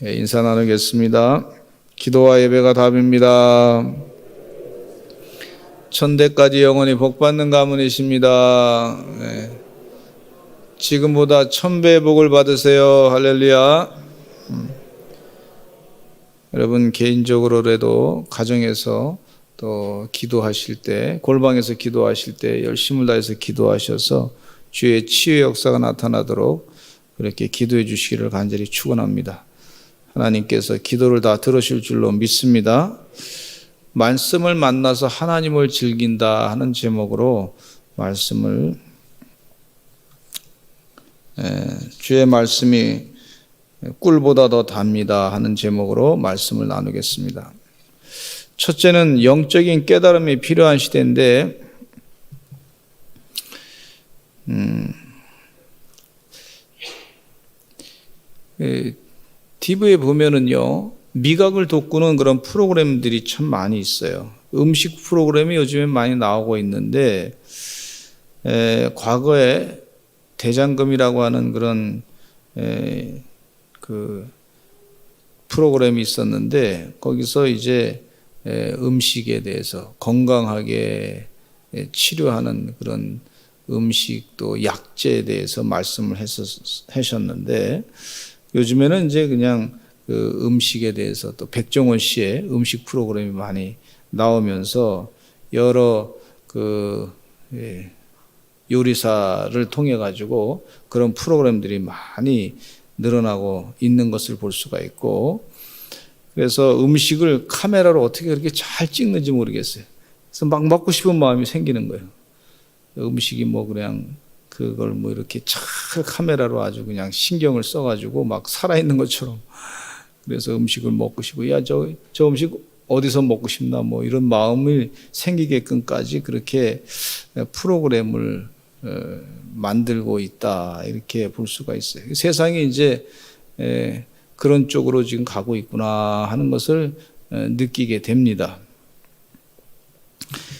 인사 나누겠습니다. 기도와 예배가 답입니다. 천대까지 영원히 복받는 가문이십니다. 지금보다 1000배의 복을 받으세요. 할렐루야. 여러분 개인적으로라도 가정에서 또 기도하실 때, 골방에서 기도하실 때 열심을 다해서 기도하셔서 주의 치유의 역사가 나타나도록 그렇게 기도해 주시기를 간절히 축원합니다. 하나님께서 기도를 다 들으실 줄로 믿습니다. 말씀을 만나서 하나님을 즐긴다 하는 제목으로 말씀을, 주의 말씀이 꿀보다 더 답니다 하는 제목으로 말씀을 나누겠습니다. 첫째는 영적인 깨달음이 필요한 시대인데, TV에 보면은요, 미각을 돋구는 그런 프로그램들이 참 많이 있어요. 음식 프로그램이 요즘에 많이 나오고 있는데, 과거에 대장금이라고 하는 그런 그 프로그램이 있었는데, 거기서 이제 음식에 대해서 건강하게 치료하는 그런 음식 또 약재에 대해서 말씀을 하셨는데, 요즘에는 이제 그냥 그 음식에 대해서 또 백종원 씨의 음식 프로그램이 많이 나오면서 여러 그 요리사를 통해 가지고 그런 프로그램들이 많이 늘어나고 있는 것을 볼 수가 있고, 그래서 음식을 카메라로 어떻게 그렇게 잘 찍는지 모르겠어요. 그래서 막 먹고 싶은 마음이 생기는 거예요. 음식이 뭐 그냥 그걸 뭐 이렇게 잘 카메라로 아주 그냥 신경을 써가지고 막 살아있는 것처럼, 그래서 음식을 먹고 싶고, 야, 저 음식 어디서 먹고 싶나, 뭐 이런 마음이 생기게끔까지 그렇게 프로그램을 만들고 있다, 이렇게 볼 수가 있어요. 세상이 이제 그런 쪽으로 지금 가고 있구나 하는 것을 느끼게 됩니다.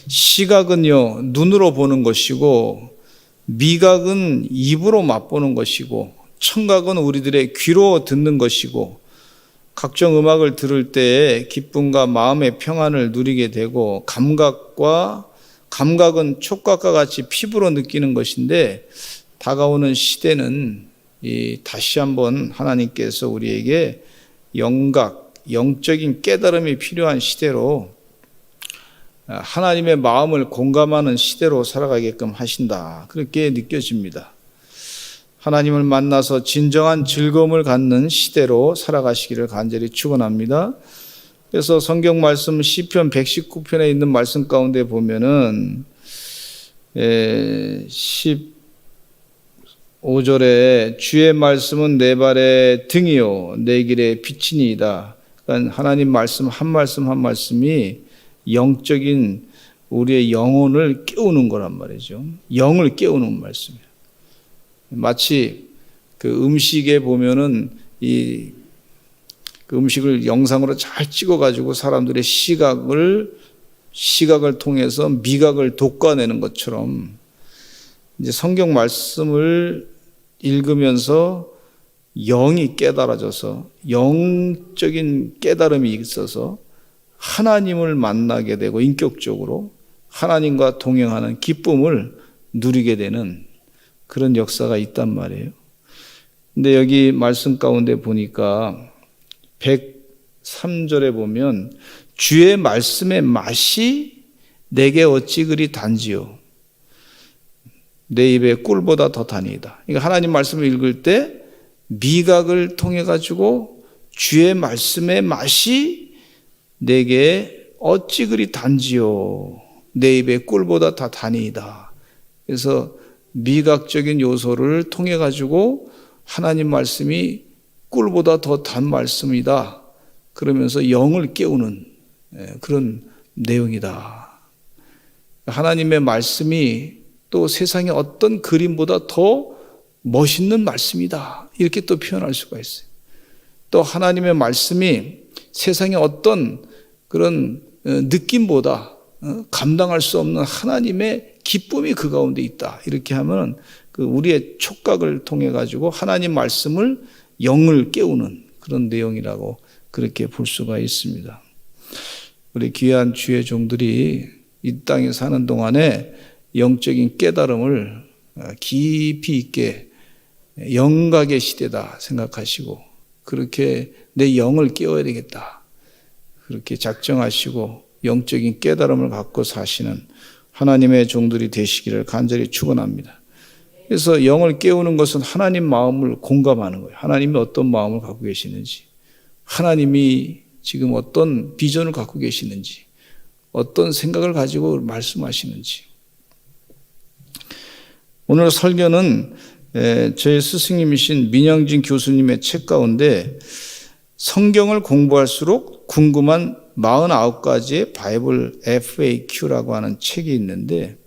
시각은요, 눈으로 보는 것이고, 미각은 입으로 맛보는 것이고, 청각은 우리들의 귀로 듣는 것이고, 각종 음악을 들을 때 기쁨과 마음의 평안을 누리게 되고, 감각은 촉각과 같이 피부로 느끼는 것인데, 다가오는 시대는 다시 한번 하나님께서 우리에게 영적인 깨달음이 필요한 시대로, 하나님의 마음을 공감하는 시대로 살아가게끔 하신다, 그렇게 느껴집니다. 하나님을 만나서 진정한 즐거움을 갖는 시대로 살아가시기를 간절히 축원합니다. 그래서 성경 말씀 시편 119편에 있는 말씀 가운데 보면은 15절에 주의 말씀은 내 발의 등이요 내 길의 빛이니이다. 그러니까 하나님 말씀 한 말씀이 영적인 우리의 영혼을 깨우는 거란 말이죠. 영을 깨우는 말씀이에요. 마치 그 음식에 보면은 그 음식을 영상으로 잘 찍어가지고 사람들의 시각을 통해서 미각을 돋궈내는 것처럼, 이제 성경 말씀을 읽으면서 영이 깨달아져서 영적인 깨달음이 있어서 하나님을 만나게 되고, 인격적으로 하나님과 동행하는 기쁨을 누리게 되는 그런 역사가 있단 말이에요. 근데 여기 말씀 가운데 보니까 103절에 보면 주의 말씀의 맛이 내게 어찌 그리 단지요 내 입에 꿀보다 더 다니이다. 그러니까 하나님 말씀을 읽을 때 미각을 통해 가지고 주의 말씀의 맛이 내게 어찌 그리 단지요 내 입에 꿀보다 더 다니이다. 그래서 미각적인 요소를 통해 가지고 하나님 말씀이 꿀보다 더 단 말씀이다, 그러면서 영을 깨우는 그런 내용이다. 하나님의 말씀이 또 세상의 어떤 그림보다 더 멋있는 말씀이다, 이렇게 또 표현할 수가 있어요. 또 하나님의 말씀이 세상의 어떤 그런 느낌보다 감당할 수 없는 하나님의 기쁨이 그 가운데 있다, 이렇게 하면 그 우리의 촉각을 통해 가지고 하나님 말씀을 영을 깨우는 그런 내용이라고 그렇게 볼 수가 있습니다. 우리 귀한 주의 종들이 이 땅에 사는 동안에 영적인 깨달음을 깊이 있게 영각의 시대다 생각하시고 그렇게 내 영을 깨워야 되겠다 그렇게 작정하시고 영적인 깨달음을 갖고 사시는 하나님의 종들이 되시기를 간절히 축원합니다. 그래서 영을 깨우는 것은 하나님 마음을 공감하는 거예요. 하나님이 어떤 마음을 갖고 계시는지, 하나님이 지금 어떤 비전을 갖고 계시는지, 어떤 생각을 가지고 말씀하시는지. 오늘 설교는 제 스승님이신 민영진 교수님의 책 가운데 성경을 공부할수록 궁금한 49가지의 바이블 FAQ라고 하는 책이 있는데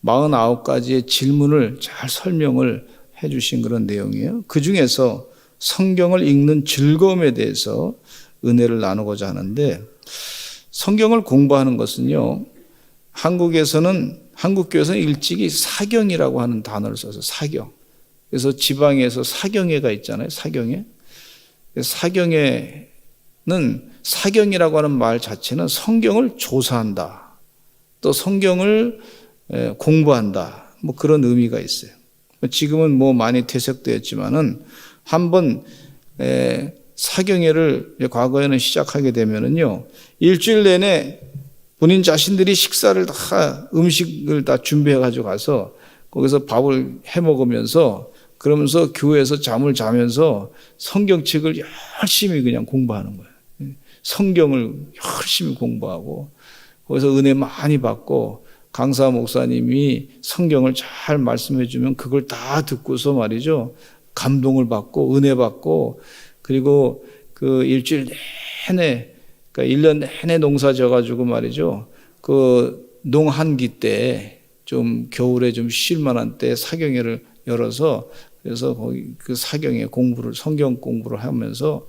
49가지의 질문을 잘 설명을 해 주신 그런 내용이에요. 그 중에서 성경을 읽는 즐거움에 대해서 은혜를 나누고자 하는데 성경을 공부하는 것은요, 한국교회에서는 일찍이 사경이라고 하는 단어를 써서 사경. 그래서 지방에서 사경회가 있잖아요. 사경회. 사경회는 사경이라고 하는 말 자체는 성경을 조사한다. 또 성경을 공부한다. 뭐 그런 의미가 있어요. 지금은 뭐 많이 퇴색되었지만은 한번 사경회를 과거에는 시작하게 되면은요, 일주일 내내 본인 자신들이 식사를 다 음식을 다 준비해 가지고 가서 거기서 밥을 해 먹으면서 그러면서 교회에서 잠을 자면서 성경책을 열심히 그냥 공부하는 거예요. 성경을 열심히 공부하고 거기서 은혜 많이 받고 강사 목사님이 성경을 잘 말씀해 주면 그걸 다 듣고서 말이죠. 감동을 받고 은혜 받고 그리고 그 일주일 내내 그러니까 1년 내내 농사 져가지고 말이죠. 그 농한기 때 좀 겨울에 좀 쉴 만한 때 사경회를 열어서 그래서 거기 그 사경회 공부를 성경 공부를 하면서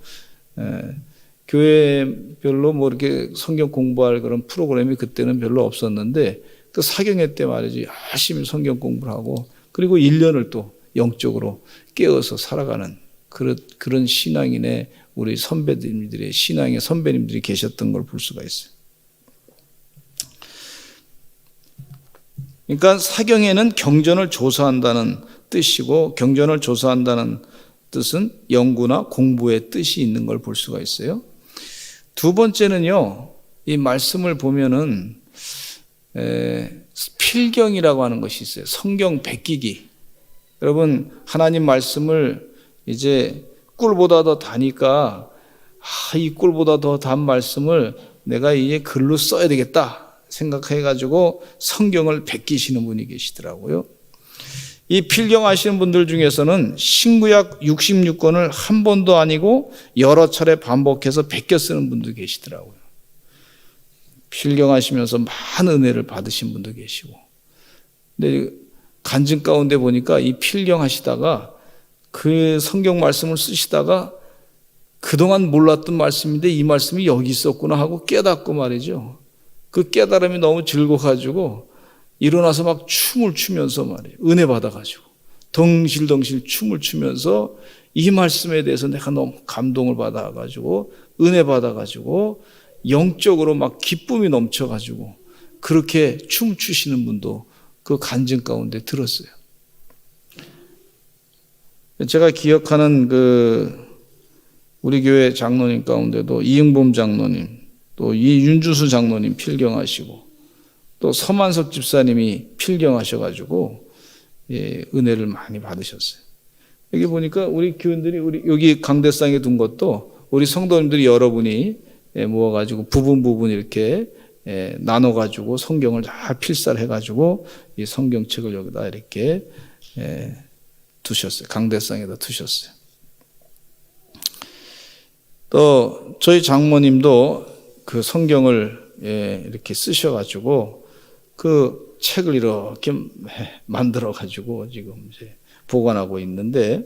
교회별로 뭐 이렇게 성경 공부할 그런 프로그램이 그때는 별로 없었는데 그 사경회 때 말이지 열심히 성경 공부를 하고 그리고 1년을 또 영적으로 깨어서 살아가는 그런 신앙인의 우리 선배님들의 신앙의 선배님들이 계셨던 걸 볼 수가 있어요. 그러니까 사경에는 경전을 조사한다는 뜻이고 경전을 조사한다는 뜻은 연구나 공부의 뜻이 있는 걸 볼 수가 있어요. 두 번째는요, 이 말씀을 보면은 필경이라고 하는 것이 있어요. 성경 베끼기. 여러분 하나님 말씀을 이제 꿀보다 더 다니까 이 꿀보다 더 단 말씀을 내가 이제 글로 써야 되겠다 생각해가지고 성경을 베끼시는 분이 계시더라고요. 이 필경하시는 분들 중에서는 신구약 66권을 한 번도 아니고 여러 차례 반복해서 베껴 쓰는 분도 계시더라고요. 필경하시면서 많은 은혜를 받으신 분도 계시고. 근데 간증 가운데 보니까 이 필경하시다가 그 성경 말씀을 쓰시다가 그동안 몰랐던 말씀인데 이 말씀이 여기 있었구나 하고 깨닫고 말이죠. 그 깨달음이 너무 즐거워가지고 일어나서 막 춤을 추면서 말이에요. 은혜 받아가지고 덩실덩실 춤을 추면서 이 말씀에 대해서 내가 너무 감동을 받아가지고 은혜 받아가지고 영적으로 막 기쁨이 넘쳐가지고 그렇게 춤추시는 분도 그 간증 가운데 들었어요. 제가 기억하는 우리 교회 장로님 가운데도 이응범 장로님, 또 이윤주수 장로님 필경하시고, 또 서만석 집사님이 필경하셔가지고 은혜를 많이 받으셨어요. 여기 보니까 우리 교인들이 여기 강대상에 둔 것도 우리 성도님들이 여러분이 모아가지고 부분 이렇게 나눠가지고 성경을 잘 필사해가지고 이 성경책을 여기다 이렇게 두셨어요. 강대상에다 두셨어요. 또 저희 장모님도 그 성경을 이렇게 쓰셔가지고 그 책을 이렇게 만들어가지고 지금 이제 보관하고 있는데,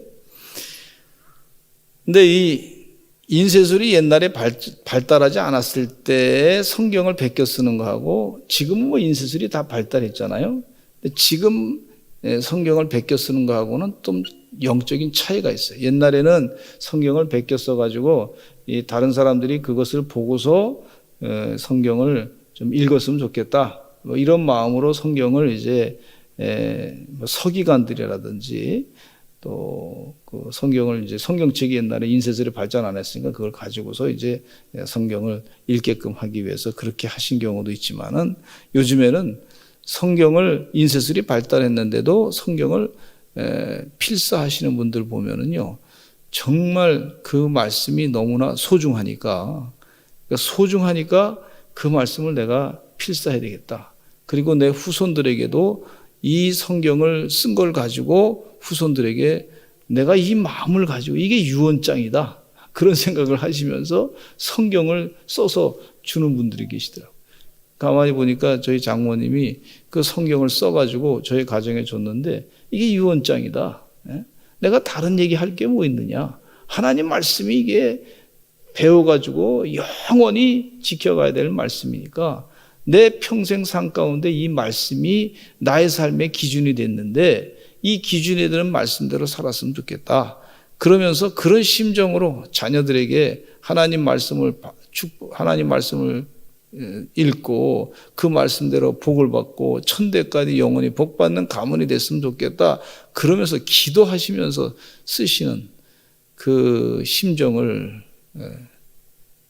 근데 이 인쇄술이 옛날에 발달하지 않았을 때 성경을 베껴 쓰는 거하고 지금은 뭐 인쇄술이 다 발달했잖아요. 근데 지금 성경을 베껴 쓰는 거하고는 영적인 차이가 있어요. 옛날에는 성경을 베껴 써가지고 이 다른 사람들이 그것을 보고서 성경을 좀 읽었으면 좋겠다. 뭐 이런 마음으로 성경을 이제 뭐 서기관들이라든지 또 그 성경을 이제 성경책이 옛날에 인쇄술이 발전 안 했으니까 그걸 가지고서 이제 성경을 읽게끔 하기 위해서 그렇게 하신 경우도 있지만은 요즘에는 성경을 인쇄술이 발달했는데도 성경을 필사하시는 분들 보면은요 정말 그 말씀이 너무나 소중하니까 그 말씀을 내가 필사해야 되겠다. 그리고 내 후손들에게도 이 성경을 쓴 걸 가지고 후손들에게 내가 이 마음을 가지고 이게 유언장이다. 그런 생각을 하시면서 성경을 써서 주는 분들이 계시더라고요. 가만히 보니까 저희 장모님이 그 성경을 써가지고 저희 가정에 줬는데 이게 유언장이다. 내가 다른 얘기 할 게 뭐 있느냐. 하나님 말씀이 이게 배워가지고 영원히 지켜가야 될 말씀이니까 내 평생 삶 가운데 이 말씀이 나의 삶의 기준이 됐는데 이 기준에 드는 말씀대로 살았으면 좋겠다. 그러면서 그런 심정으로 자녀들에게 하나님 말씀을 읽고 그 말씀대로 복을 받고 천대까지 영원히 복받는 가문이 됐으면 좋겠다. 그러면서 기도하시면서 쓰시는 그 심정을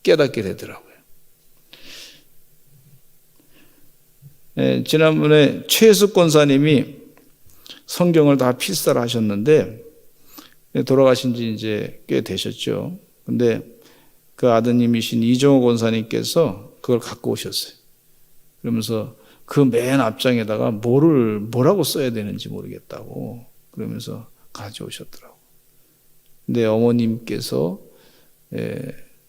깨닫게 되더라고요. 지난번에 최숙 권사님이 성경을 다 필사를 하셨는데 돌아가신 지 이제 꽤 되셨죠. 근데 그 아드님이신 이정호 권사님께서 그걸 갖고 오셨어요. 그러면서 그 맨 앞장에다가 뭐라고 써야 되는지 모르겠다고 그러면서 가져오셨더라고요. 근데 어머님께서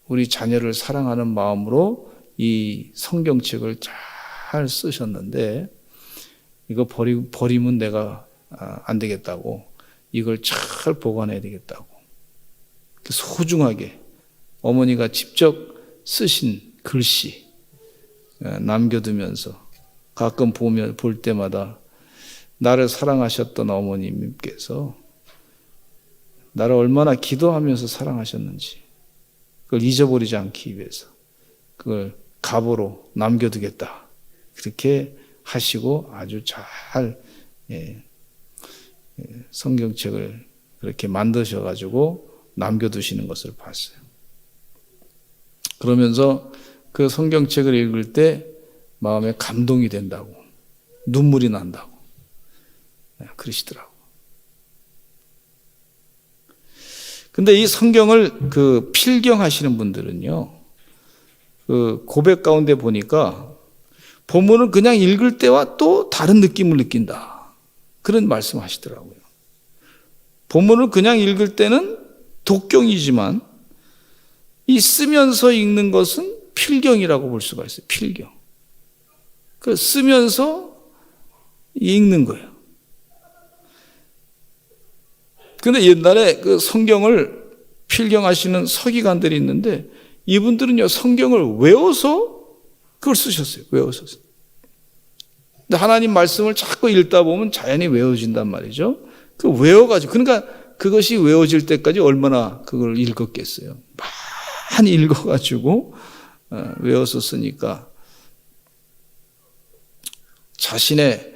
우리 자녀를 사랑하는 마음으로 이 성경책을 잘 쓰셨는데 이거 버리면 내가 안 되겠다고 이걸 잘 보관해야 되겠다고 소중하게 어머니가 직접 쓰신 글씨 남겨두면서 가끔 볼 때마다 나를 사랑하셨던 어머님께서 나를 얼마나 기도하면서 사랑하셨는지 그걸 잊어버리지 않기 위해서 그걸 갑으로 남겨두겠다 그렇게 하시고 아주 잘 성경책을 그렇게 만드셔가지고 남겨두시는 것을 봤어요. 그러면서 그 성경책을 읽을 때 마음에 감동이 된다고 눈물이 난다고 그러시더라고. 근데 이 성경을 그 필경하시는 분들은요, 그 고백 가운데 보니까 본문을 그냥 읽을 때와 또 다른 느낌을 느낀다. 그런 말씀 하시더라고요. 본문을 그냥 읽을 때는 독경이지만 이 쓰면서 읽는 것은 필경이라고 볼 수가 있어요. 필경. 그 쓰면서 읽는 거예요. 근데 옛날에 그 성경을 필경하시는 서기관들이 있는데 이분들은요, 성경을 외워서 그걸 쓰셨어요. 외워서. 근데 하나님 말씀을 자꾸 읽다 보면 자연히 외워진단 말이죠. 그 외워가지고, 그러니까 그것이 외워질 때까지 얼마나 그걸 읽었겠어요. 많이 읽어가지고 외워서 쓰니까 자신의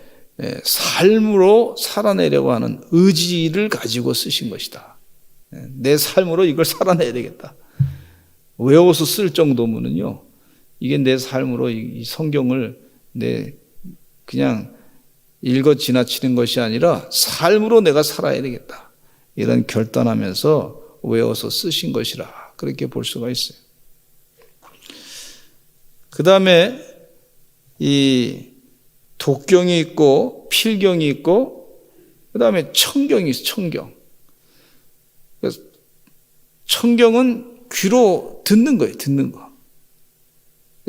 삶으로 살아내려고 하는 의지를 가지고 쓰신 것이다. 내 삶으로 이걸 살아내야 되겠다. 외워서 쓸 정도면은요, 이게 내 삶으로 이 성경을 그냥 읽어 지나치는 것이 아니라 삶으로 내가 살아야 되겠다. 이런 결단하면서 외워서 쓰신 것이라 그렇게 볼 수가 있어요. 그 다음에 이 독경이 있고 필경이 있고 그 다음에 청경이 있어요. 청경. 그래서 청경은 귀로 듣는 거예요. 듣는 거.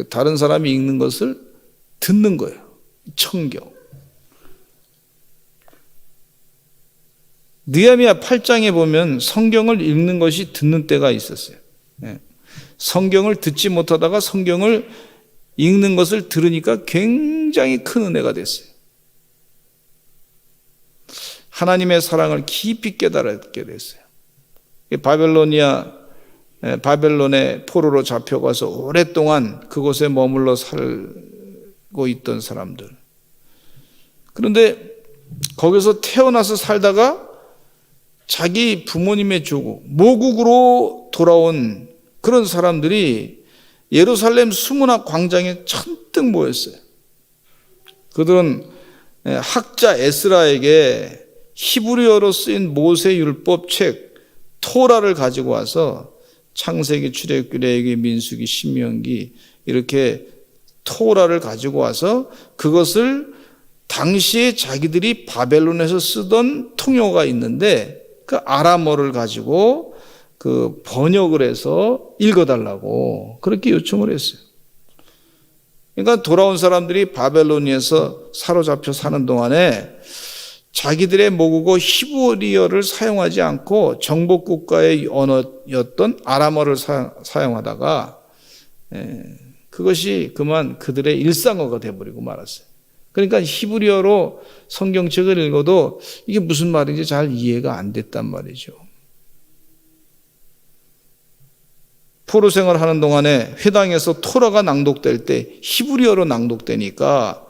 다른 사람이 읽는 것을 듣는 거예요. 청경. 느헤미야 8장에 보면 성경을 읽는 것이 듣는 때가 있었어요. 성경을 듣지 못하다가 성경을 읽는 것을 들으니까 굉장히 큰 은혜가 됐어요. 하나님의 사랑을 깊이 깨달았게 됐어요. 바벨론의 포로로 잡혀가서 오랫동안 그곳에 머물러 살고 있던 사람들. 그런데 거기서 태어나서 살다가 자기 부모님의 조국, 모국으로 돌아온 그런 사람들이 예루살렘 수문학 광장에 천뜩 모였어요. 그들은 학자 에스라에게 히브리어로 쓰인 모세 율법 책 토라를 가지고 와서 창세기, 출애굽기, 레위기, 민수기, 신명기 이렇게 토라를 가지고 와서 그것을 당시에 자기들이 바벨론에서 쓰던 통역가 있는데 그 아람어를 가지고 그 번역을 해서 읽어달라고 그렇게 요청을 했어요. 그러니까 돌아온 사람들이 바벨론에서 사로잡혀 사는 동안에 자기들의 모국어 히브리어를 사용하지 않고 정복국가의 언어였던 아람어를 사용하다가 그것이 그만 그들의 일상어가 되어버리고 말았어요. 그러니까 히브리어로 성경책을 읽어도 이게 무슨 말인지 잘 이해가 안 됐단 말이죠. 포로 생활하는 동안에 회당에서 토라가 낭독될 때 히브리어로 낭독되니까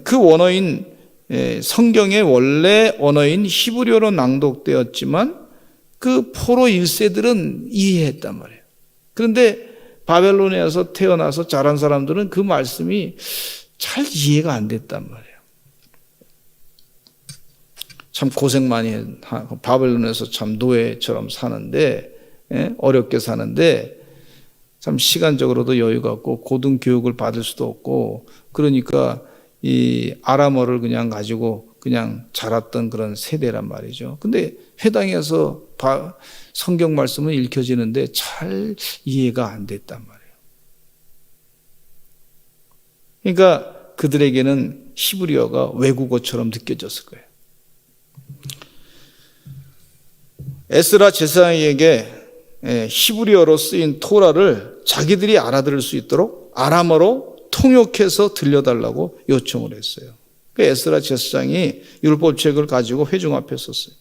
그 원어인 성경의 원래 언어인 히브리어로 낭독되었지만 그 포로 1세들은 이해했단 말이에요. 그런데 바벨론에서 태어나서 자란 사람들은 그 말씀이 잘 이해가 안 됐단 말이에요. 참 고생 많이 해. 바벨론에서 참 노예처럼 사는데 어렵게 사는데 참 시간적으로도 여유가 없고 고등 교육을 받을 수도 없고 그러니까 이 아람어를 그냥 가지고 그냥 자랐던 그런 세대란 말이죠. 근데 회당에서 성경 말씀은 읽혀지는데 잘 이해가 안 됐단 말이에요. 그러니까 그들에게는 히브리어가 외국어처럼 느껴졌을 거예요. 에스라 제사장에게 히브리어로 쓰인 토라를 자기들이 알아들을 수 있도록 아람어로 통역해서 들려달라고 요청을 했어요. 에스라 제사장이 율법책을 가지고 회중 앞에 섰어요.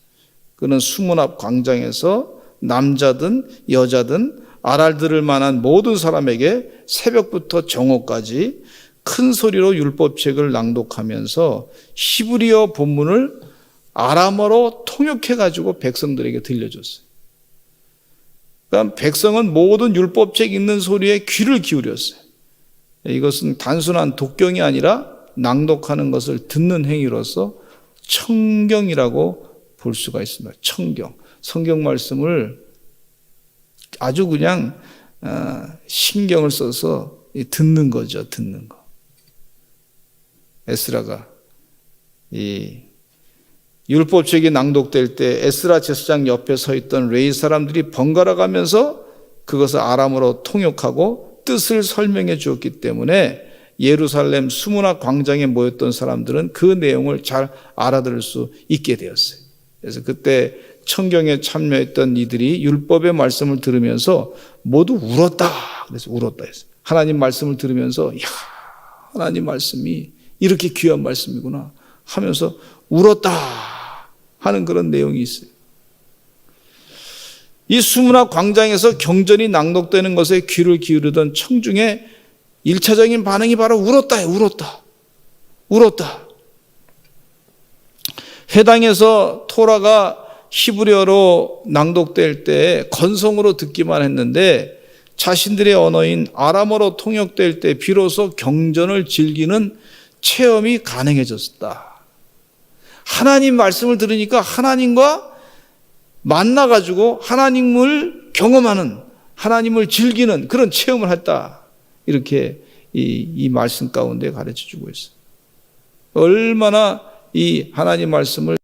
그는 수문 앞 광장에서 남자든 여자든 알아들을 만한 모든 사람에게 새벽부터 정오까지 큰 소리로 율법책을 낭독하면서 히브리어 본문을 아람어로 통역해가지고 백성들에게 들려줬어요. 그러니까 백성은 모든 율법책 읽는 소리에 귀를 기울였어요. 이것은 단순한 독경이 아니라 낭독하는 것을 듣는 행위로서 청경이라고 볼 수가 있습니다. 청경. 성경 말씀을 아주 그냥 신경을 써서 듣는 거죠. 듣는 거. 에스라가 이 율법책이 낭독될 때 에스라 제사장 옆에 서 있던 레위 사람들이 번갈아 가면서 그것을 아람어로 통역하고 뜻을 설명해 주었기 때문에 예루살렘 수문학 광장에 모였던 사람들은 그 내용을 잘 알아들을 수 있게 되었어요. 그래서 그때 청경에 참여했던 이들이 율법의 말씀을 들으면서 모두 울었다. 그래서 울었다 했어요. 하나님 말씀을 들으면서 야, 하나님 말씀이 이렇게 귀한 말씀이구나 하면서 울었다 하는 그런 내용이 있어요. 이 수문학 광장에서 경전이 낭독되는 것에 귀를 기울이던 청중의 1차적인 반응이 바로 울었다예요. 울었다. 회당에서 토라가 히브리어로 낭독될 때 건성으로 듣기만 했는데 자신들의 언어인 아람어로 통역될 때 비로소 경전을 즐기는 체험이 가능해졌다. 하나님 말씀을 들으니까 하나님과 만나가지고 하나님을 경험하는, 하나님을 즐기는 그런 체험을 했다. 이렇게 이 말씀 가운데 가르쳐주고 있어요. 얼마나 이 하나님 말씀을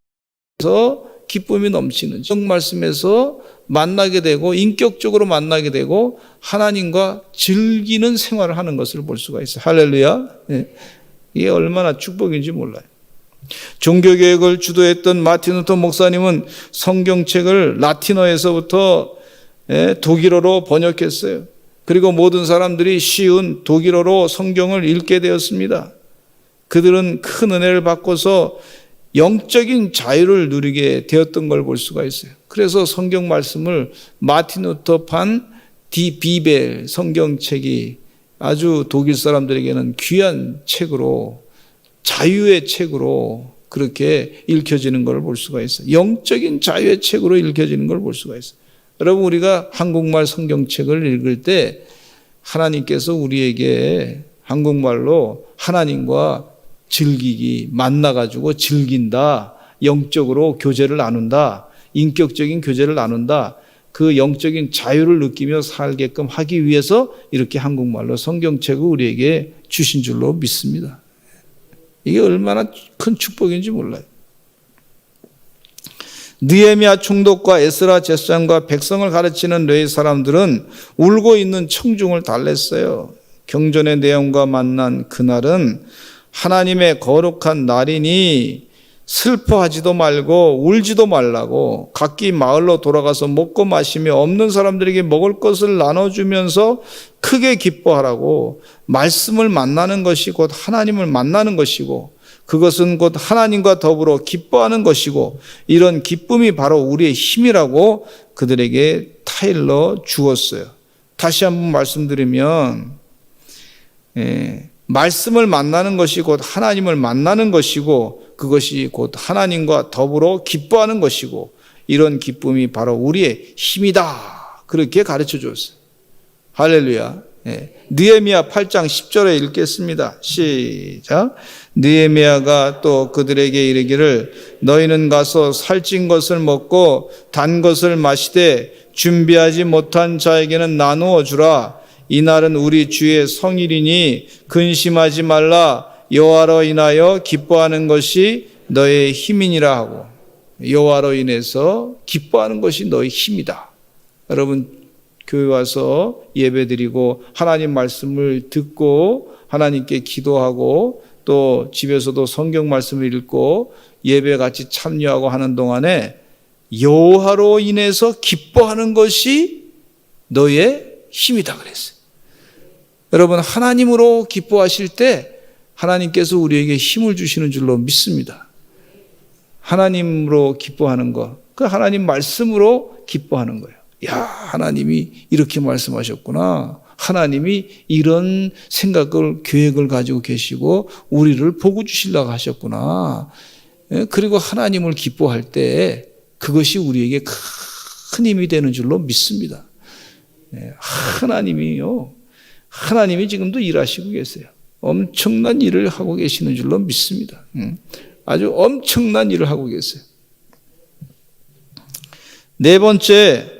해서 기쁨이 넘치는지, 성 말씀에서 만나게 되고 인격적으로 만나게 되고 하나님과 즐기는 생활을 하는 것을 볼 수가 있어요. 할렐루야. 이게 얼마나 축복인지 몰라요. 종교개혁을 주도했던 마틴 루터 목사님은 성경책을 라틴어에서부터 독일어로 번역했어요. 그리고 모든 사람들이 쉬운 독일어로 성경을 읽게 되었습니다. 그들은 큰 은혜를 받고서 영적인 자유를 누리게 되었던 걸 볼 수가 있어요. 그래서 성경 말씀을 마틴 루터 판 디 비벨 성경책이 아주 독일 사람들에게는 귀한 책으로, 자유의 책으로 그렇게 읽혀지는 걸 볼 수가 있어요. 영적인 자유의 책으로 읽혀지는 걸 볼 수가 있어요. 여러분, 우리가 한국말 성경책을 읽을 때 하나님께서 우리에게 한국말로 하나님과 즐기기, 만나가지고 즐긴다, 영적으로 교제를 나눈다, 인격적인 교제를 나눈다, 그 영적인 자유를 느끼며 살게끔 하기 위해서 이렇게 한국말로 성경책을 우리에게 주신 줄로 믿습니다. 이게 얼마나 큰 축복인지 몰라요. 느헤미야 총독과 에스라 제사장과 백성을 가르치는 레위 사람들은 울고 있는 청중을 달랬어요. 경전의 내용과 만난 그날은 하나님의 거룩한 날이니 슬퍼하지도 말고 울지도 말라고 각기 마을로 돌아가서 먹고 마시며 없는 사람들에게 먹을 것을 나눠주면서 크게 기뻐하라고, 말씀을 만나는 것이 곧 하나님을 만나는 것이고 그것은 곧 하나님과 더불어 기뻐하는 것이고 이런 기쁨이 바로 우리의 힘이라고 그들에게 타일러 주었어요. 다시 한번 말씀드리면 말씀을 만나는 것이 곧 하나님을 만나는 것이고 그것이 곧 하나님과 더불어 기뻐하는 것이고 이런 기쁨이 바로 우리의 힘이다. 그렇게 가르쳐 줬어요. 할렐루야. 느헤미야 8장 10절에 읽겠습니다. 시작. 느헤미야가 또 그들에게 이르기를 너희는 가서 살찐 것을 먹고 단 것을 마시되 준비하지 못한 자에게는 나누어 주라. 이날은 우리 주의 성일이니 근심하지 말라. 여호와로 인하여 기뻐하는 것이 너의 힘이니라 하고, 여호와로 인해서 기뻐하는 것이 너의 힘이다. 여러분, 교회 와서 예배드리고 하나님 말씀을 듣고 하나님께 기도하고 또 집에서도 성경 말씀을 읽고 예배 같이 참여하고 하는 동안에 여호와로 인해서 기뻐하는 것이 너의 힘이다 그랬어요. 여러분, 하나님으로 기뻐하실 때 하나님께서 우리에게 힘을 주시는 줄로 믿습니다. 하나님으로 기뻐하는 것, 그 하나님 말씀으로 기뻐하는 거예요. 야, 하나님이 이렇게 말씀하셨구나. 하나님이 이런 생각을, 계획을 가지고 계시고 우리를 복을 주시려고 하셨구나. 그리고 하나님을 기뻐할 때 그것이 우리에게 큰 힘이 되는 줄로 믿습니다. 하나님이 지금도 일하시고 계세요. 엄청난 일을 하고 계시는 줄로 믿습니다. 아주 엄청난 일을 하고 계세요. 네 번째,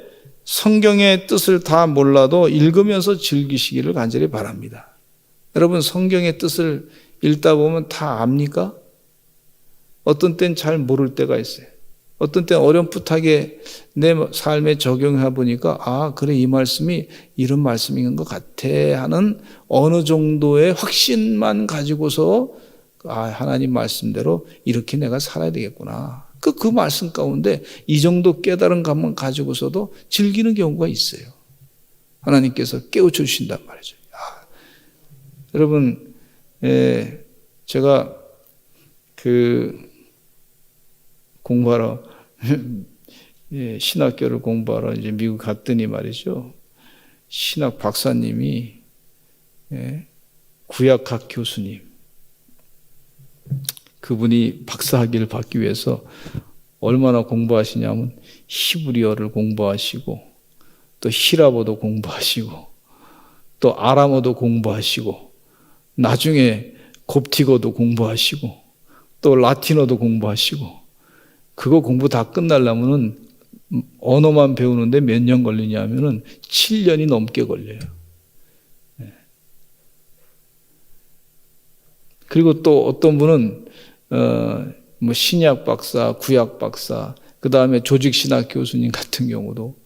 성경의 뜻을 다 몰라도 읽으면서 즐기시기를 간절히 바랍니다. 여러분, 성경의 뜻을 읽다 보면 다 압니까? 어떤 때는 잘 모를 때가 있어요. 어떤 때는 어렴풋하게 내 삶에 적용해 보니까 아, 그래, 이 말씀이 이런 말씀인 것 같아 하는 어느 정도의 확신만 가지고서 아, 하나님 말씀대로 이렇게 내가 살아야 되겠구나. 그 말씀 가운데 이 정도 깨달은 감만 가지고서도 즐기는 경우가 있어요. 하나님께서 깨우쳐 주신단 말이죠. 여러분, 제가 공부하러 신학교를 공부하러 이제 미국 갔더니 말이죠. 신학 박사님이 구약학 교수님, 그분이 박사학위를 받기 위해서 얼마나 공부하시냐면 히브리어를 공부하시고 또 히라보도 공부하시고 또 아람어도 공부하시고 나중에 곱티거도 공부하시고 또 라틴어도 공부하시고, 그거 공부 다 끝나려면은 언어만 배우는데 몇 년 걸리냐면은 7년이 넘게 걸려요. 그리고 또 어떤 분은 신약 박사, 구약 박사, 그 다음에 조직신학 교수님 같은 경우도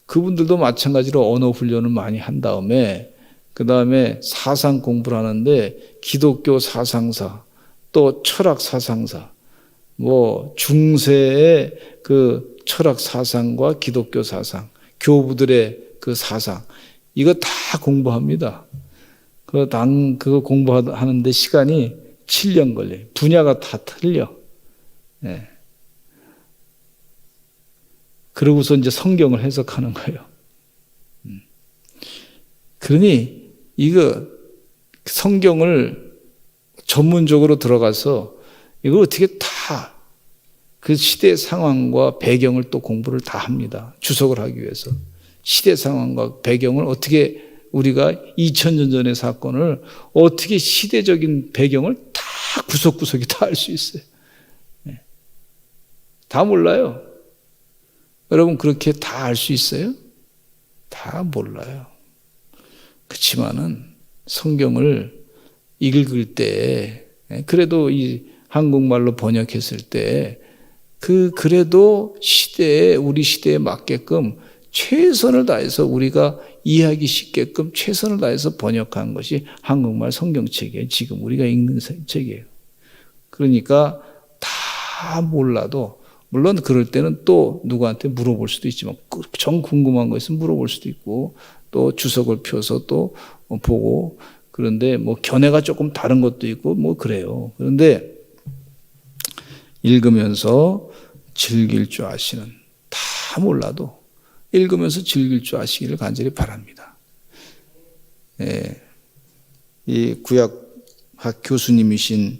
그분들도 마찬가지로 언어 훈련을 많이 한 다음에 그 다음에 사상 공부를 하는데 기독교 사상사, 또 철학 사상사, 중세의 그 철학 사상과 기독교 사상, 교부들의 그 사상, 이거 다 공부합니다. 그거 공부하는데 시간이 7년 걸려요. 분야가 다 틀려. 예. 그러고서 이제 성경을 해석하는 거예요. 그러니 이거 성경을 전문적으로 들어가서 이걸 어떻게 다 그 시대 상황과 배경을 또 공부를 다 합니다. 주석을 하기 위해서. 시대 상황과 배경을 어떻게 우리가 2000년 전의 사건을 어떻게 시대적인 배경을 다 구석구석이 다 알 수 있어요. 다 몰라요. 여러분 그렇게 다 알 수 있어요? 다 몰라요. 그렇지만은 성경을 읽을 때 그래도 이 한국말로 번역했을 때 그래도 우리 시대에 맞게끔 최선을 다해서 우리가 이해하기 쉽게끔 최선을 다해서 번역한 것이 한국말 성경책이에요. 지금 우리가 읽는 책이에요. 그러니까 다 몰라도 물론 그럴 때는 또 누구한테 물어볼 수도 있지만 정 궁금한 거 있으면 물어볼 수도 있고 또 주석을 펴서 또 보고 그런데 뭐 견해가 조금 다른 것도 있고 뭐 그래요. 그런데 읽으면서 즐길 줄 아시는 다 몰라도 읽으면서 즐길 줄 아시기를 간절히 바랍니다. 예, 이 구약학 교수님이신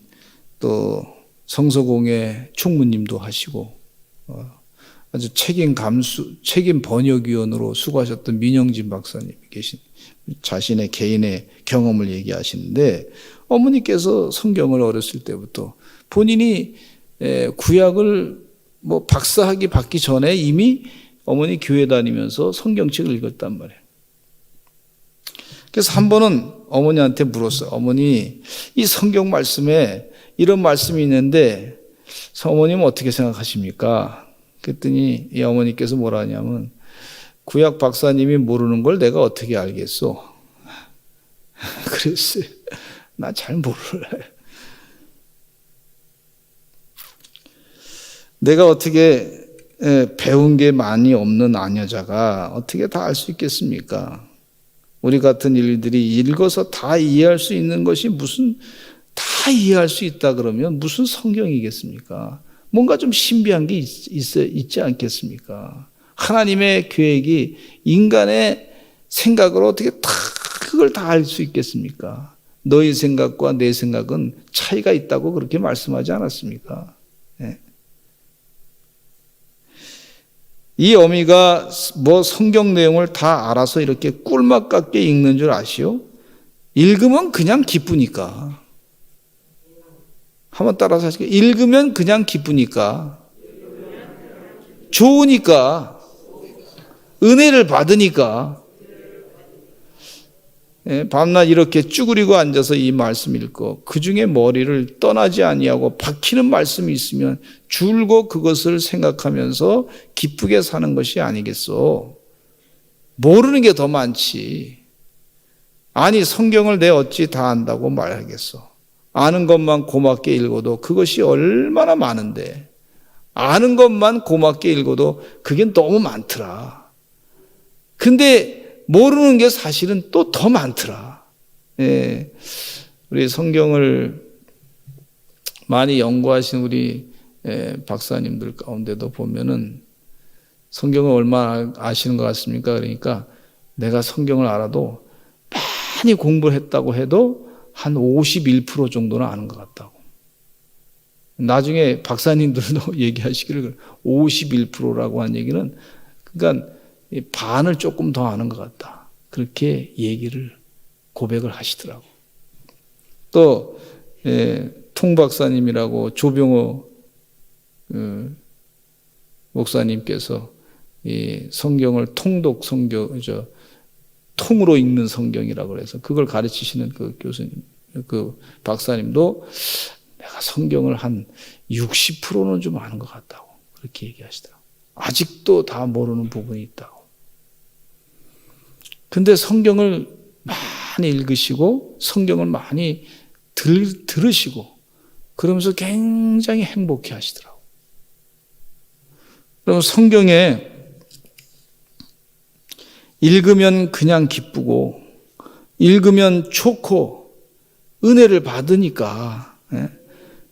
또 성서공회 총무님도 하시고 아주 책임 번역위원으로 수고하셨던 민영진 박사님이 계신 자신의 개인의 경험을 얘기하시는데 어머니께서 성경을 어렸을 때부터 본인이 구약을 뭐 박사학위 받기 전에 이미 어머니 교회 다니면서 성경책을 읽었단 말이에요. 그래서 한 번은 어머니한테 물었어요. 어머니, 이 성경 말씀에 이런 말씀이 있는데 어머님은 어떻게 생각하십니까? 그랬더니 이 어머니께서 뭐라 하냐면 구약 박사님이 모르는 걸 내가 어떻게 알겠소? 그랬어요. 나 잘 몰라요. 내가 어떻게 배운 게 많이 없는 아녀자가 어떻게 다 알 수 있겠습니까? 우리 같은 일들이 읽어서 다 이해할 수 있는 것이 다 이해할 수 있다 그러면 무슨 성경이겠습니까? 뭔가 좀 신비한 게 있지 않겠습니까? 하나님의 계획이 인간의 생각으로 어떻게 그걸 다 알 수 있겠습니까? 너희 생각과 내 생각은 차이가 있다고 그렇게 말씀하지 않았습니까? 네. 이 어미가 뭐 성경 내용을 다 알아서 이렇게 꿀맛 같게 읽는 줄 아시오? 읽으면 그냥 기쁘니까. 한번 따라서 하시죠. 읽으면 그냥 기쁘니까. 좋으니까. 은혜를 받으니까. 밤낮 이렇게 쭈그리고 앉아서 이 말씀 읽고 그 중에 머리를 떠나지 아니하고 박히는 말씀이 있으면 줄곧 그것을 생각하면서 기쁘게 사는 것이 아니겠소. 모르는 게 더 많지. 아니 성경을 내 어찌 다 안다고 말하겠소. 아는 것만 고맙게 읽어도 그것이 얼마나 많은데 아는 것만 고맙게 읽어도 그게 너무 많더라. 근데 모르는 게 사실은 또 더 많더라. 예, 우리 성경을 많이 연구하신 우리 박사님들 가운데도 보면은 성경을 얼마나 아시는 것 같습니까? 그러니까 내가 성경을 알아도 많이 공부를 했다고 해도 한 51% 정도는 아는 것 같다고. 나중에 박사님들도 얘기하시기를 51%라고 한 얘기는 그러니까 반을 조금 더 아는 것 같다. 그렇게 얘기를 고백을 하시더라고. 또 통박사님이라고 조병호 목사님께서 이 성경을 통독 성경 통으로 읽는 성경이라고 해서 그걸 가르치시는 그 교수님, 그 박사님도 내가 성경을 한 60%는 좀 아는 것 같다고 그렇게 얘기하시더라고. 아직도 다 모르는 부분이 있다고. 근데 성경을 많이 읽으시고 성경을 많이 들으시고 그러면서 굉장히 행복해 하시더라고. 그럼 성경에 읽으면 그냥 기쁘고 읽으면 좋고 은혜를 받으니까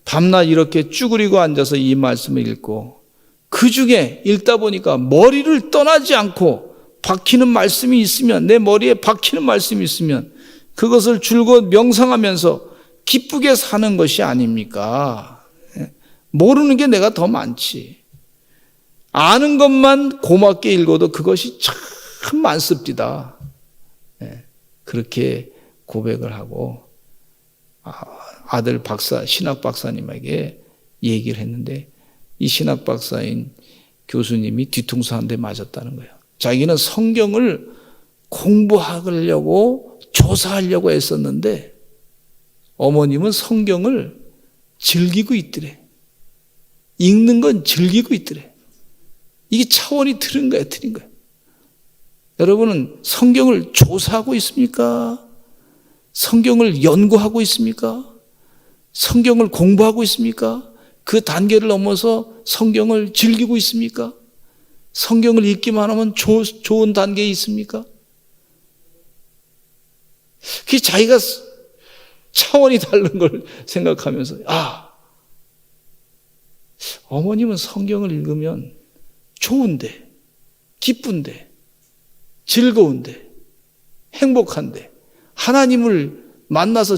밤낮 이렇게 쭈그리고 앉아서 이 말씀을 읽고 그 중에 읽다 보니까 머리를 떠나지 않고 박히는 말씀이 있으면, 내 머리에 박히는 말씀이 있으면 그것을 줄곧 명상하면서 기쁘게 사는 것이 아닙니까? 모르는 게 내가 더 많지. 아는 것만 고맙게 읽어도 그것이 참 많습니다. 그렇게 고백을 하고 아들 박사, 신학 박사님에게 얘기를 했는데 이 신학 박사인 교수님이 뒤통수 한 대 맞았다는 거예요. 자기는 성경을 공부하려고 조사하려고 했었는데 어머님은 성경을 즐기고 있더래. 읽는 건 즐기고 있더래. 이게 차원이 틀린 거예요, 틀린 거예요. 여러분은 성경을 조사하고 있습니까? 성경을 연구하고 있습니까? 성경을 공부하고 있습니까? 그 단계를 넘어서 성경을 즐기고 있습니까? 성경을 읽기만 하면 좋은 단계에 있습니까? 그 자기가 차원이 다른 걸 생각하면서 어머님은 성경을 읽으면 좋은데, 기쁜데, 즐거운데, 행복한데, 하나님을 만나서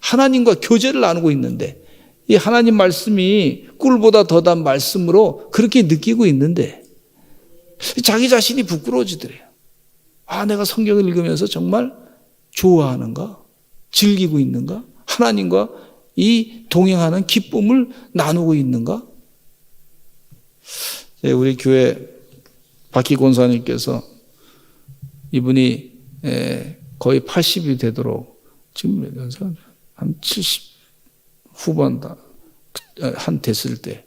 하나님과 교제를 나누고 있는데, 이 하나님 말씀이 꿀보다 더 단 말씀으로 그렇게 느끼고 있는데, 자기 자신이 부끄러워지더래요. 내가 성경을 읽으면서 정말 좋아하는가? 즐기고 있는가? 하나님과 이 동행하는 기쁨을 나누고 있는가? 우리 교회 박희 권사님께서 이분이 거의 80이 되도록 지금 몇 년생? 한 70 후반 한 됐을 때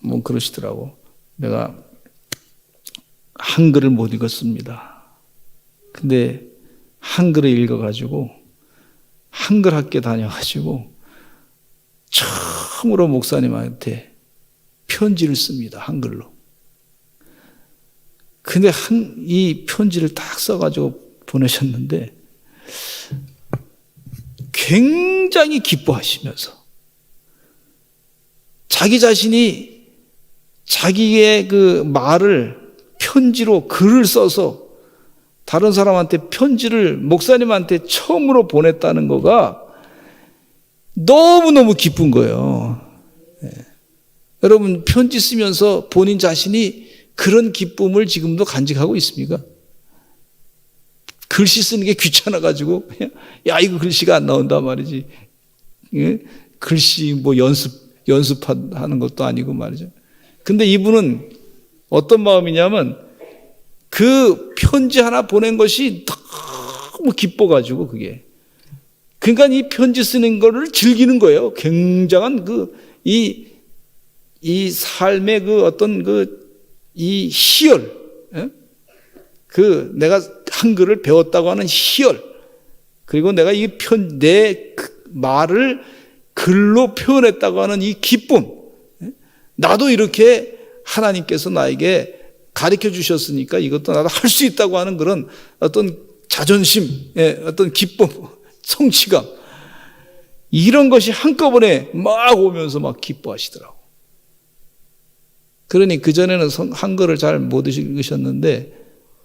뭐 그러시더라고. 내가 한글을 못 읽었습니다. 근데 한글을 읽어가지고 한글 학교 다녀가지고 처음으로 목사님한테 편지를 씁니다. 한글로. 근데 이 편지를 딱 써가지고 보내셨는데 굉장히 기뻐하시면서 자기 자신이 자기의 그 말을 편지로 글을 써서 다른 사람한테 편지를 목사님한테 처음으로 보냈다는 거가 너무너무 기쁜 거예요. 여러분 편지 쓰면서 본인 자신이 그런 기쁨을 지금도 간직하고 있습니까? 글씨 쓰는 게 귀찮아가지고 이거 글씨가 안 나온단 말이지. 글씨 뭐 연습하는 것도 아니고 말이죠. 근데 이분은 어떤 마음이냐면 그 편지 하나 보낸 것이 너무 기뻐가지고 그게. 그러니까 이 편지 쓰는 거를 즐기는 거예요. 굉장한 이 삶의 그 어떤 이 희열, 내가 한글을 배웠다고 하는 희열, 그리고 내가 내 말을 글로 표현했다고 하는 이 기쁨, 나도 이렇게 하나님께서 나에게 가르쳐 주셨으니까 이것도 나도 할 수 있다고 하는 그런 어떤 자존심, 어떤 기쁨, 성취감, 이런 것이 한꺼번에 막 오면서 막 기뻐하시더라고. 그러니 그전에는 한글을 잘 못 읽으셨는데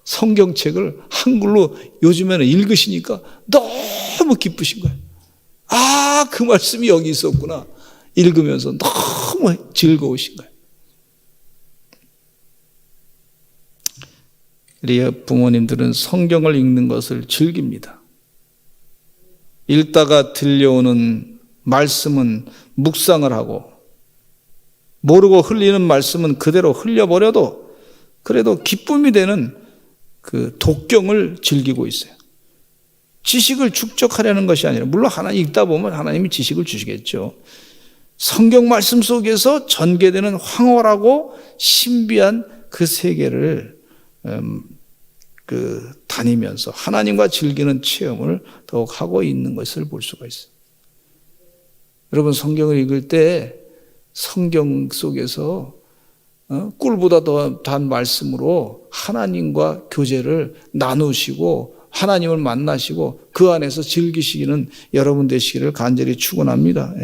성경책을 한글로 요즘에는 읽으시니까 너무 기쁘신 거예요. 그 말씀이 여기 있었구나. 읽으면서 너무 즐거우신 거예요. 우리 부모님들은 성경을 읽는 것을 즐깁니다. 읽다가 들려오는 말씀은 묵상을 하고 모르고 흘리는 말씀은 그대로 흘려버려도 그래도 기쁨이 되는 그 독경을 즐기고 있어요. 지식을 축적하려는 것이 아니라, 물론 하나님 읽다 보면 하나님이 지식을 주시겠죠. 성경 말씀 속에서 전개되는 황홀하고 신비한 그 세계를 다니면서 하나님과 즐기는 체험을 더욱 하고 있는 것을 볼 수가 있어요. 여러분 성경을 읽을 때 성경 속에서 꿀보다 더 단 말씀으로 하나님과 교제를 나누시고 하나님을 만나시고 그 안에서 즐기시기는 여러분 되시기를 간절히 축원합니다.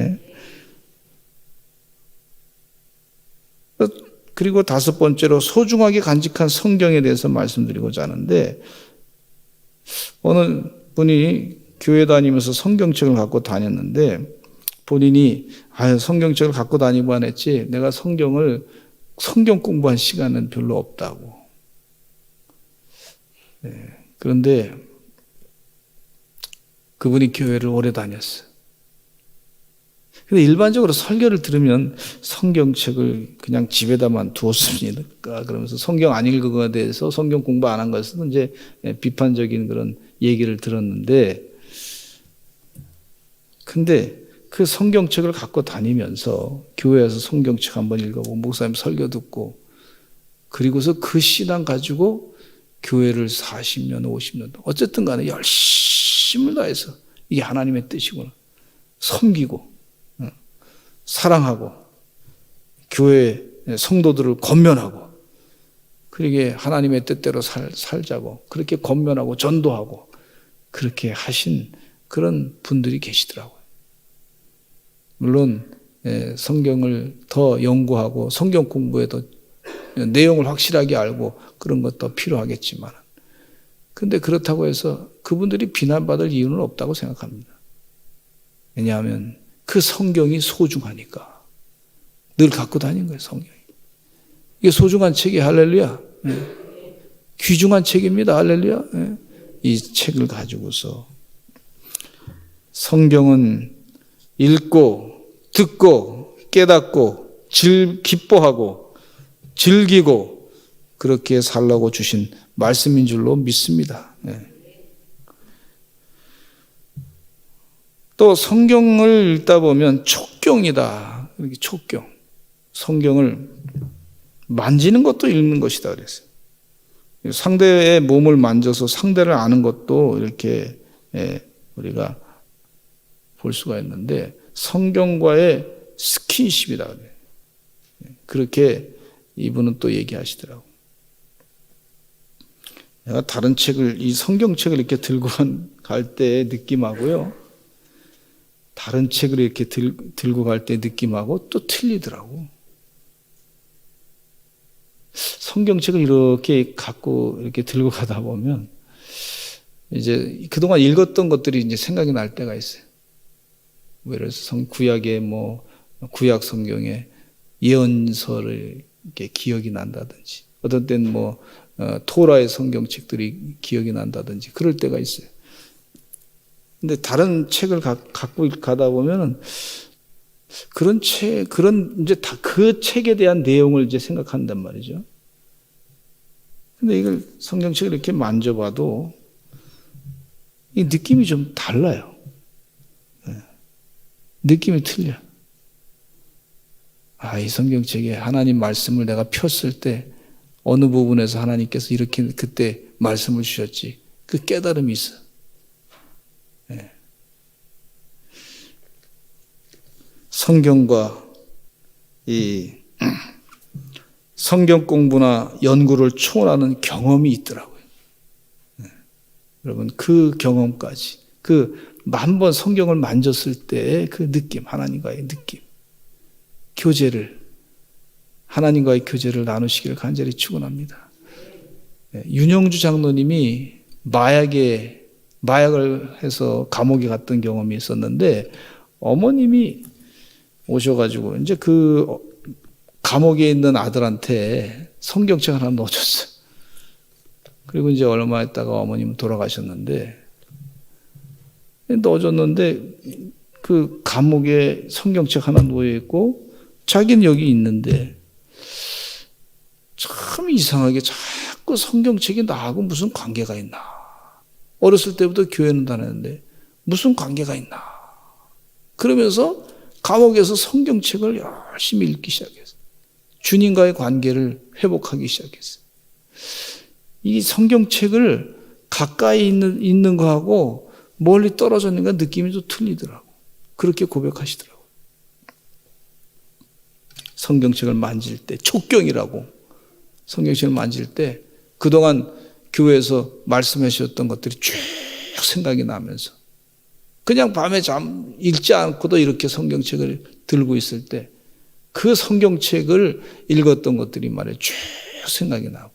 그리고 다섯 번째로 소중하게 간직한 성경에 대해서 말씀드리고자 하는데, 어느 분이 교회 다니면서 성경책을 갖고 다녔는데 본인이 성경책을 갖고 다니고만 했지 내가 성경 공부한 시간은 별로 없다고. 그런데 그분이 교회를 오래 다녔어요. 근데 일반적으로 설교를 들으면 성경책을 그냥 집에다만 두었습니까? 그러면서 성경 안 읽은 것에 대해서 성경 공부 안 한 것은 이제 비판적인 그런 얘기를 들었는데, 근데 그 성경책을 갖고 다니면서 교회에서 성경책 한번 읽어보고 목사님 설교 듣고 그리고서 그 신앙 가지고 교회를 40년, 50년 어쨌든 간에 열심을 다해서 이게 하나님의 뜻이구나. 섬기고 사랑하고 교회 성도들을 권면하고 그렇게 하나님의 뜻대로 살자고 그렇게 권면하고 전도하고 그렇게 하신 그런 분들이 계시더라고요. 물론 성경을 더 연구하고 성경 공부에도 내용을 확실하게 알고 그런 것도 필요하겠지만, 근데 그렇다고 해서 그분들이 비난받을 이유는 없다고 생각합니다. 왜냐하면 그 성경이 소중하니까 늘 갖고 다니는 거예요. 성경이 이게 소중한 책이 할렐루야. 귀중한 책입니다. 할렐루야. 이 책을 가지고서 성경은 읽고 듣고 깨닫고 기뻐하고 즐기고 그렇게 살라고 주신 말씀인 줄로 믿습니다. 또 성경을 읽다 보면 촉경이다. 이렇게 촉경. 성경을 만지는 것도 읽는 것이다 그랬어요. 상대의 몸을 만져서 상대를 아는 것도 이렇게 우리가 볼 수가 있는데 성경과의 스킨십이다 그래요. 그렇게 이분은 또 얘기하시더라고요. 내가 다른 책을 이 성경책을 이렇게 들고 갈 때의 느낌하고요. 다른 책을 이렇게 들고 갈 때 느낌하고 또 틀리더라고. 성경책을 이렇게 갖고 이렇게 들고 가다 보면 이제 그동안 읽었던 것들이 이제 생각이 날 때가 있어요. 예를 들어서 구약의 구약 성경의 예언서를 이렇게 기억이 난다든지, 어떤 때는 토라의 성경책들이 기억이 난다든지 그럴 때가 있어요. 근데 다른 책을 갖고 가다 보면은 그런 이제 다 그 책에 대한 내용을 이제 생각한단 말이죠. 근데 이걸 성경책을 이렇게 만져봐도 이 느낌이 좀 달라요. 느낌이 틀려. 이 성경책에 하나님 말씀을 내가 폈을 때 어느 부분에서 하나님께서 이렇게 그때 말씀을 주셨지. 그 깨달음이 있어. 성경과 이 성경 공부나 연구를 초월하는 경험이 있더라고요. 여러분 그 경험까지 그 10,000번 성경을 만졌을 때의 그 느낌, 하나님과의 느낌, 하나님과의 교제를 나누시기를 간절히 축원합니다. 윤영주 장로님이 마약을 해서 감옥에 갔던 경험이 있었는데 어머님이 오셔가지고 이제 그 감옥에 있는 아들한테 성경책 하나 넣어줬어요. 그리고 이제 얼마 있다가 어머님은 돌아가셨는데 넣어줬는데 그 감옥에 성경책 하나 놓여있고 자기는 여기 있는데 참 이상하게 자꾸 성경책이 나하고 무슨 관계가 있나. 어렸을 때부터 교회는 다녔는데 무슨 관계가 있나. 그러면서 감옥에서 성경책을 열심히 읽기 시작했어요. 주님과의 관계를 회복하기 시작했어요. 이 성경책을 가까이 있는 거하고 멀리 떨어져 있는 거 느낌이 좀 틀리더라고. 그렇게 고백하시더라고요. 성경책을 만질 때, 촉경이라고 성경책을 만질 때 그동안 교회에서 말씀해 주셨던 것들이 쭉 생각이 나면서 그냥 밤에 읽지 않고도 이렇게 성경책을 들고 있을 때 그 성경책을 읽었던 것들이 말이에요. 쭉 생각이 나고.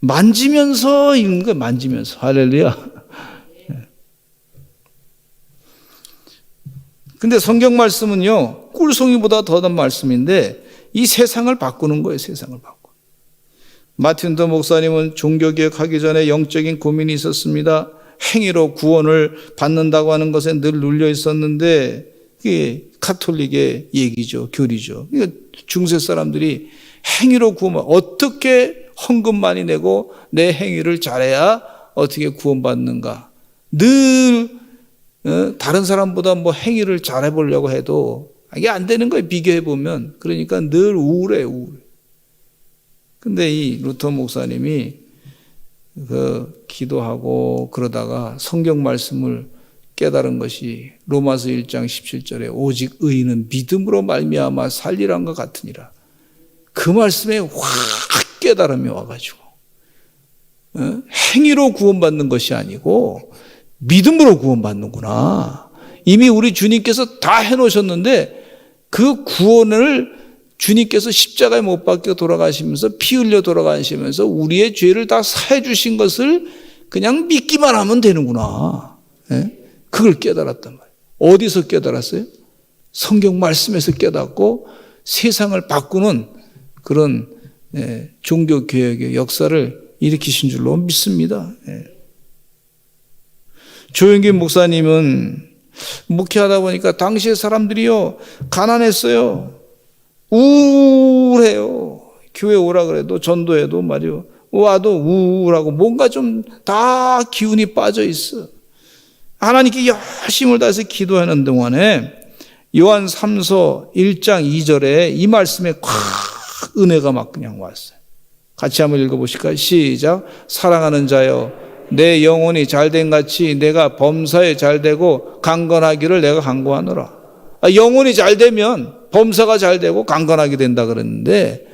만지면서 읽는 거예요. 만지면서. 할렐루야. 근데 성경 말씀은요, 꿀송이보다 더한 말씀인데 이 세상을 바꾸는 거예요. 세상을 바꾸는. 마틴 더 목사님은 종교개혁하기 전에 영적인 고민이 있었습니다. 행위로 구원을 받는다고 하는 것에 늘 눌려 있었는데 이게 가톨릭의 얘기죠. 교리죠. 그러니까 중세 사람들이 행위로 구원, 어떻게 헌금 많이 내고 내 행위를 잘해야 어떻게 구원받는가. 늘 다른 사람보다 뭐 행위를 잘해보려고 해도 이게 안 되는 거예요. 비교해보면. 그러니까 늘 우울해. 근데 이 루터 목사님이 기도하고 그러다가 성경 말씀을 깨달은 것이 로마서 1장 17절에 오직 의인은 믿음으로 말미암아 살리란 것 같으니라. 그 말씀에 확 깨달음이 와가지고 행위로 구원받는 것이 아니고 믿음으로 구원받는구나. 이미 우리 주님께서 다 해놓으셨는데 그 구원을 주님께서 십자가에 못 박혀 돌아가시면서 피 흘려 돌아가시면서 우리의 죄를 다 사해 주신 것을 그냥 믿기만 하면 되는구나. 그걸 깨달았단 말이에요. 어디서 깨달았어요? 성경 말씀에서 깨닫고 세상을 바꾸는 그런 종교개혁의 역사를 일으키신 줄로 믿습니다. 조영기 목사님은 목회하다 보니까 당시의 사람들이요, 가난했어요. 우울해요. 교회 오라 그래도 전도해도 말이요, 와도 우울하고 뭔가 좀 다 기운이 빠져 있어. 하나님께 열심을 다해서 기도하는 동안에 요한 3서 1장 2절에 이 말씀에 콱 은혜가 막 그냥 왔어요. 같이 한번 읽어보실까요? 시작. 사랑하는 자여, 내 영혼이 잘된 같이 내가 범사에 잘되고 강건하기를 내가 간구하노라. 영혼이 잘되면 범사가 잘되고 강건하게 된다 그랬는데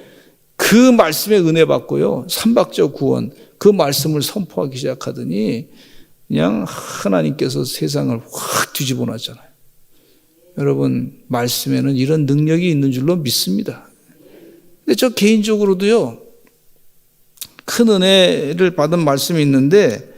그 말씀에 은혜 받고요, 삼박적 구원, 그 말씀을 선포하기 시작하더니 그냥 하나님께서 세상을 확 뒤집어 놨잖아요. 여러분, 말씀에는 이런 능력이 있는 줄로 믿습니다. 근데 저 개인적으로도요, 큰 은혜를 받은 말씀이 있는데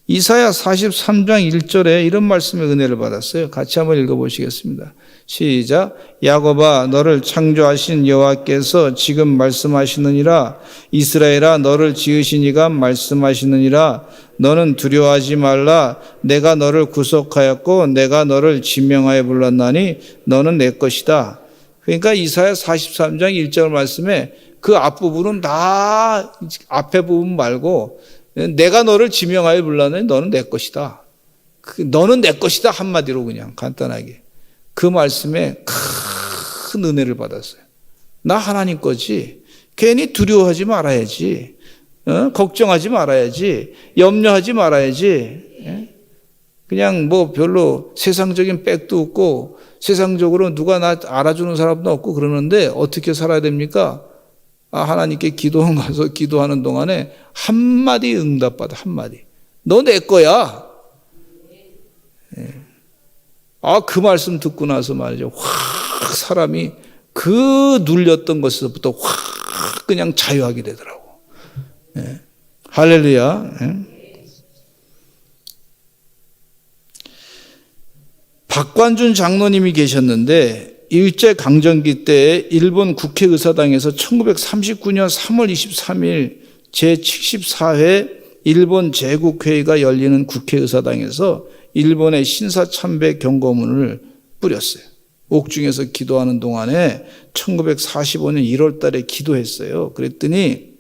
이사야 43장 1절에 이런 말씀의 은혜를 받았어요. 같이 한번 읽어보시겠습니다. 시작. 야곱아, 너를 창조하신 여호와께서 지금 말씀하시느니라. 이스라엘아, 너를 지으신 이가 말씀하시느니라. 너는 두려워하지 말라. 내가 너를 구속하였고 내가 너를 지명하여 불렀나니 너는 내 것이다. 그러니까 이사야 43장 1절 말씀에 그 앞부분은 다 앞에 부분 말고 내가 너를 지명하여 불렀나니 너는 내 것이다. 너는 내 것이다 한마디로 그냥 간단하게. 그 말씀에 큰 은혜를 받았어요. 나 하나님 거지. 괜히 두려워하지 말아야지. 걱정하지 말아야지. 염려하지 말아야지. 그냥 뭐 별로 세상적인 백도 없고 세상적으로 누가 나 알아주는 사람도 없고 그러는데 어떻게 살아야 됩니까? 하나님께 기도원 가서 기도하는 동안에 한마디 응답받아. 한마디. 너 내 거야. 그 말씀 듣고 나서 말이죠. 확 사람이 그 눌렸던 것에서부터 확 그냥 자유하게 되더라고. 할렐루야. 박관준 장로님이 계셨는데 일제강점기 때 일본 국회의사당에서 1939년 3월 23일 제74회 일본 제국회의가 열리는 국회의사당에서 일본의 신사참배 경고문을 뿌렸어요. 옥중에서 기도하는 동안에 1945년 1월 달에 기도했어요. 그랬더니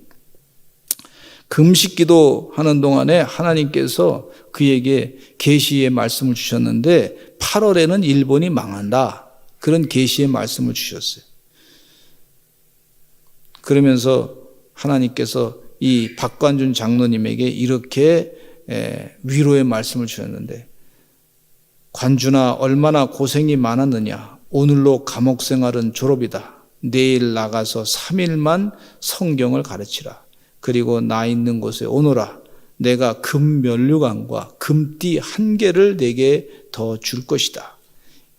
금식 기도하는 동안에 하나님께서 그에게 계시의 말씀을 주셨는데 8월에는 일본이 망한다. 그런 계시의 말씀을 주셨어요. 그러면서 하나님께서 이 박관준 장로님에게 이렇게 위로의 말씀을 주셨는데, 관준아, 얼마나 고생이 많았느냐. 오늘로 감옥 생활은 졸업이다. 내일 나가서 3일만 성경을 가르치라. 그리고 나 있는 곳에 오너라. 내가 금 면류관과 금띠 1개를 내게 더 줄 것이다.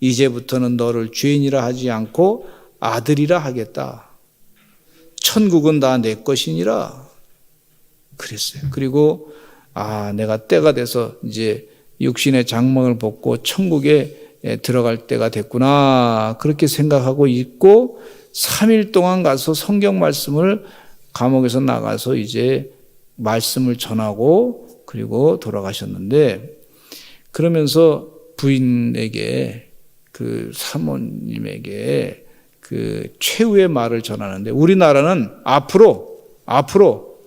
이제부터는 너를 주인이라 하지 않고 아들이라 하겠다. 천국은 다 내 것이니라 그랬어요. 그리고 내가 때가 돼서 이제 육신의 장막을 벗고 천국에 들어갈 때가 됐구나 그렇게 생각하고 있고 3일 동안 가서 성경 말씀을 감옥에서 나가서 이제 말씀을 전하고 그리고 돌아가셨는데, 그러면서 부인에게 그 사모님에게 그 최후의 말을 전하는데, 우리나라는 앞으로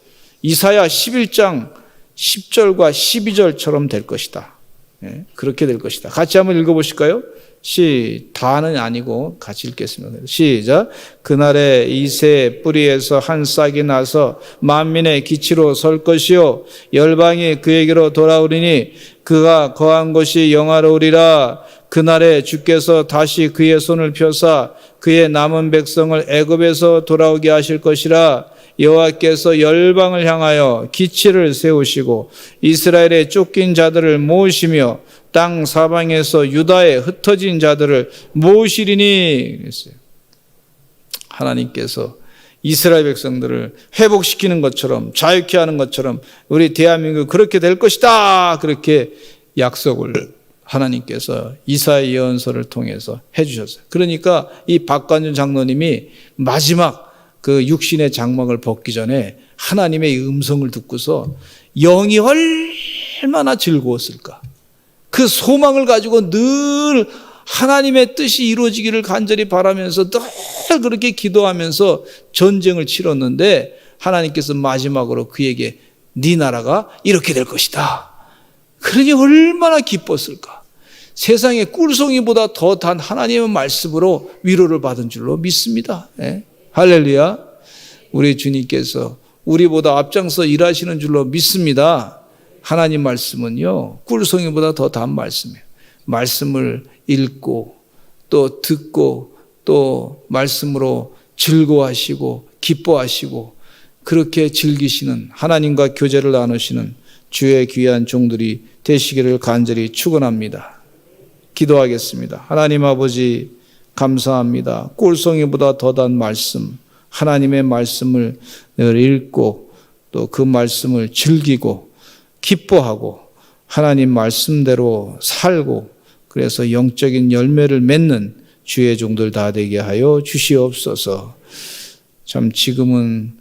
이사야 11장 10절과 12절처럼 될 것이다. 그렇게 될 것이다. 같이 한번 읽어보실까요? 다는 아니고 같이 읽겠습니다. 시작. 그날에 이새 뿌리에서 한 싹이 나서 만민의 기치로 설 것이요 열방이 그에게로 돌아오리니 그가 거한 곳이 영화로우리라. 그날에 주께서 다시 그의 손을 펴사 그의 남은 백성을 애굽에서 돌아오게 하실 것이라. 여호와께서 열방을 향하여 기치를 세우시고 이스라엘의 쫓긴 자들을 모으시며 땅 사방에서 유다에 흩어진 자들을 모으시리니 그랬어요. 하나님께서 이스라엘 백성들을 회복시키는 것처럼 자유케 하는 것처럼 우리 대한민국 그렇게 될 것이다. 그렇게 약속을 하나님께서 이사야 예언서를 통해서 해주셨어요. 그러니까 이 박관준 장로님이 마지막 그 육신의 장막을 벗기 전에 하나님의 음성을 듣고서 영이 얼마나 즐거웠을까. 그 소망을 가지고 늘 하나님의 뜻이 이루어지기를 간절히 바라면서 늘 그렇게 기도하면서 전쟁을 치렀는데 하나님께서 마지막으로 그에게 네 나라가 이렇게 될 것이다. 그러니 얼마나 기뻤을까. 세상에 꿀송이보다 더 단 하나님의 말씀으로 위로를 받은 줄로 믿습니다. 할렐루야. 우리 주님께서 우리보다 앞장서 일하시는 줄로 믿습니다. 하나님 말씀은요, 꿀송이보다 더 단 말씀이에요. 말씀을 읽고 또 듣고 또 말씀으로 즐거워하시고 기뻐하시고 그렇게 즐기시는 하나님과 교제를 나누시는 주의 귀한 종들이 되시기를 간절히 축원합니다. 기도하겠습니다. 하나님 아버지 감사합니다. 꿀송이보다 더 단 말씀, 하나님의 말씀을 늘 읽고 또 그 말씀을 즐기고 기뻐하고 하나님 말씀대로 살고 그래서 영적인 열매를 맺는 주의 종들 다 되게 하여 주시옵소서. 참 지금은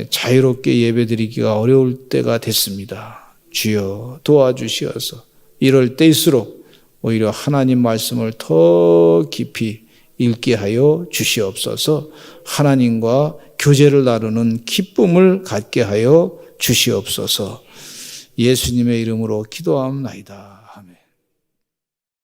자유롭게 예배드리기가 어려울 때가 됐습니다. 주여 도와주시어서 이럴 때일수록 오히려 하나님 말씀을 더 깊이 읽게 하여 주시옵소서. 하나님과 교제를 나누는 기쁨을 갖게 하여 주시옵소서. 예수님의 이름으로 기도하옵나이다. 아멘.